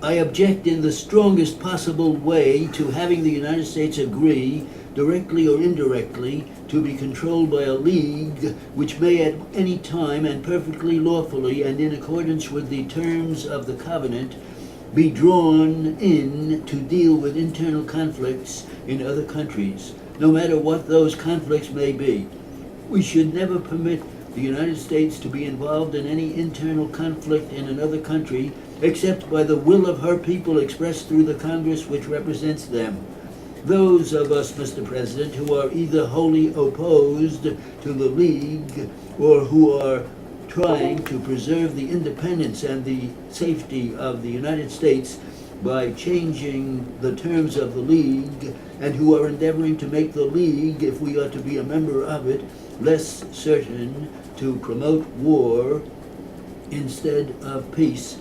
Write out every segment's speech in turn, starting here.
I object in the strongest possible way to having the United States agree, directly or indirectly, to be controlled by a league which may at any time and perfectly lawfully and in accordance with the terms of the covenant be drawn in to deal with internal conflicts in other countries, no matter what those conflicts may be. We should never permit the United States to be involved in any internal conflict in another country except by the will of her people expressed through the Congress which represents them. Those of us, Mr. President, who are either wholly opposed to the League or who are trying to preserve the independence and the safety of the United States by changing the terms of the League, and who are endeavoring to make the League, if we are to be a member of it, less certain to promote war instead of peace,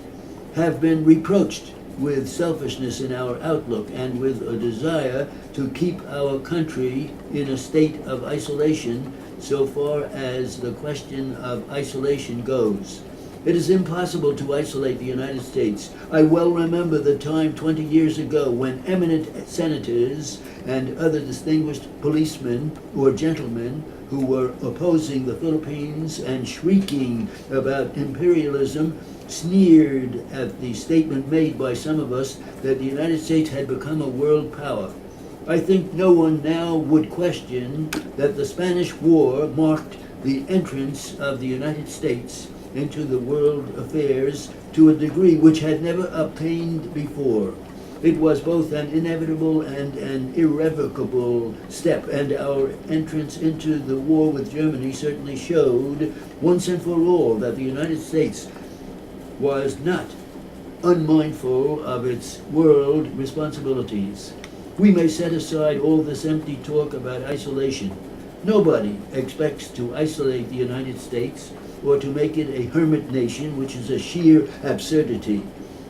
have been reproached with selfishness in our outlook and with a desire to keep our country in a state of isolation so far as the question of isolation goes. It is impossible to isolate the United States. I well remember the time 20 years ago when eminent senators and other distinguished policemen or gentlemen who were opposing the Philippines and shrieking about imperialism sneered at the statement made by some of us that the United States had become a world power. I think no one now would question that the Spanish War marked the entrance of the United States into the world affairs to a degree which had never obtained before. It was both an inevitable and an irrevocable step, and our entrance into the war with Germany certainly showed once and for all that the United States was not unmindful of its world responsibilities. We may set aside all this empty talk about isolation. Nobody expects to isolate the United States or to make it a hermit nation, which is a sheer absurdity.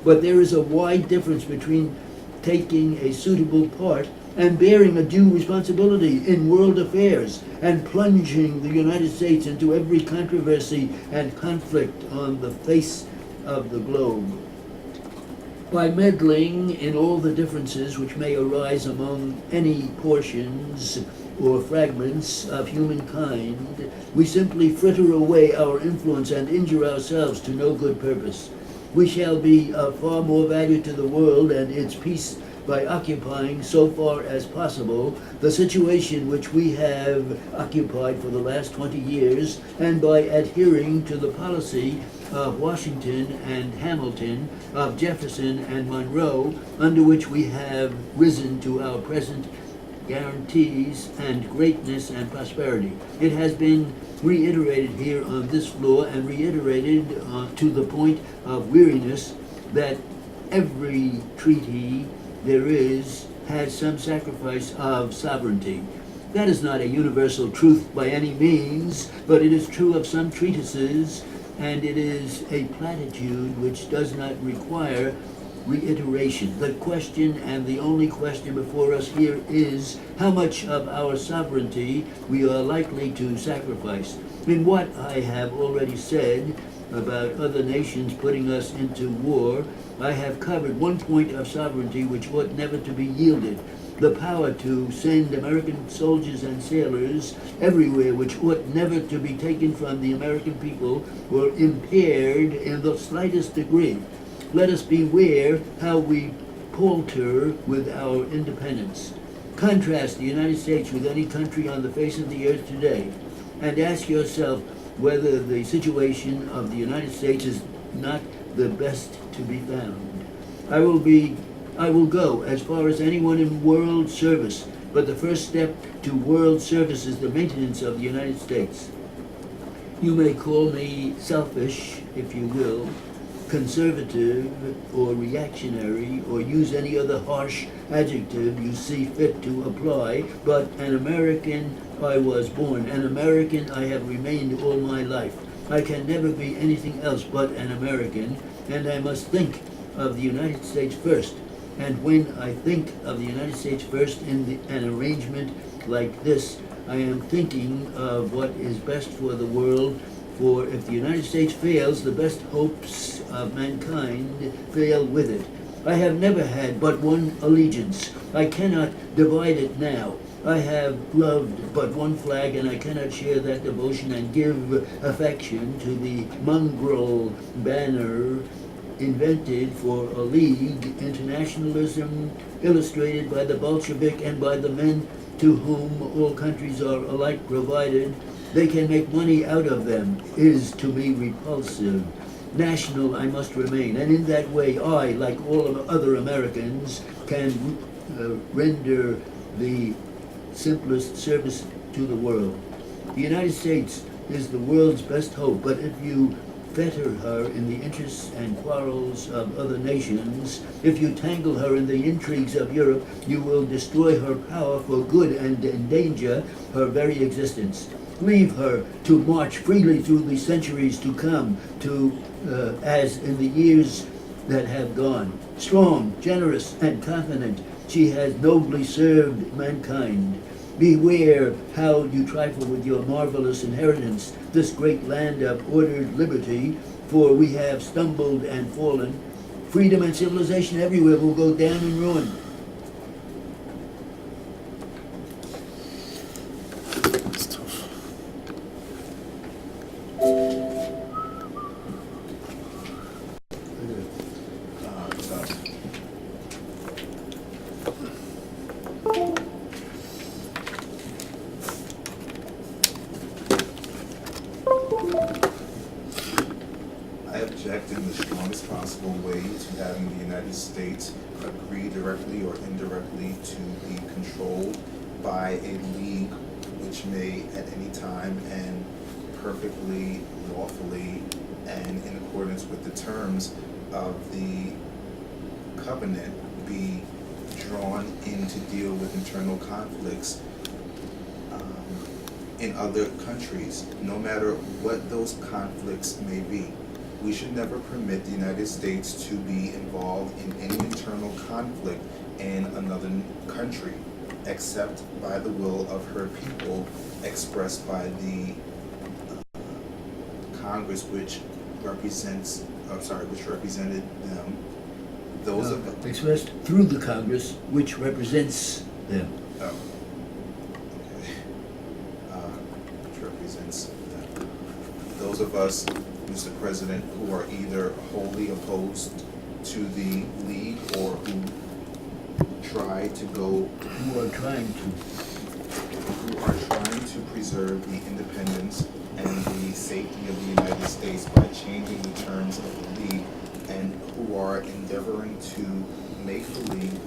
But there is a wide difference between taking a suitable part and bearing a due responsibility in world affairs and plunging the United States into every controversy and conflict on the face of the globe. By meddling in all the differences which may arise among any portions or fragments of humankind, we simply fritter away our influence and injure ourselves to no good purpose. We shall be of far more value to the world and its peace by occupying, so far as possible, the situation which we have occupied for the last 20 years, and by adhering to the policy of Washington and Hamilton, of Jefferson and Monroe, under which we have risen to our present guarantees and greatness and prosperity. It has been reiterated here on this floor and reiterated to the point of weariness that every treaty there is has some sacrifice of sovereignty. That is not a universal truth by any means, but it is true of some treatises, and it is a platitude which does not require reiteration. The question, and the only question before us here, is how much of our sovereignty we are likely to sacrifice. In what I have already said about other nations putting us into war, I have covered one point of sovereignty which ought never to be yielded: the power to send American soldiers and sailors everywhere, which ought never to be taken from the American people or impaired in the slightest degree. Let us beware how we palter with our independence. Contrast the United States with any country on the face of the earth today, and ask yourself whether the situation of the United States is not the best to be found. I will go as far as anyone in world service, but the first step to world service is the maintenance of the United States. You may call me selfish, if you will, conservative or reactionary, or use any other harsh adjective you see fit to apply, but an American I was born, an American I have remained all my life. I can never be anything else but an American, and I must think of the United States first. And when I think of the United States first in an arrangement like this, I am thinking of what is best for the world. For if the United States fails, the best hopes of mankind fail with it. I have never had but one allegiance. I cannot divide it now. I have loved but one flag, and I cannot share that devotion and give affection to the mongrel banner invented for a league, internationalism illustrated by the Bolshevik and by the men to whom all countries are alike provided. They can make money out of them, is to me repulsive. National I must remain, and in that way I, like all other Americans, can render the simplest service to the world. The United States is the world's best hope, but if you fetter her in the interests and quarrels of other nations, if you tangle her in the intrigues of Europe, you will destroy her power for good and endanger her very existence. Leave her to march freely through the centuries to come, as in the years that have gone. Strong, generous, and confident, she has nobly served mankind. Beware how you trifle with your marvelous inheritance, this great land of ordered liberty, for we have stumbled and fallen. Freedom and civilization everywhere will go down in ruin. It's tough. Tough. I object in the strongest possible way to having the United States agree directly or indirectly to be controlled by a league which may at any time and perfectly lawfully and in accordance with the terms of the covenant be drawn in to deal with internal conflicts in other countries, no matter what those conflicts may be. We should never permit the United States to be involved in any internal conflict in another country, except by the will of her people, expressed by the Congress, which represented them. Those of Expressed through the Congress, which represents them. Oh, okay. Which represents them. Those of us, Mr. President, who are either wholly opposed to the league or who try to go, Who are trying to preserve the independence and the safety of the United States by changing the terms of the league, and who are endeavoring to make the league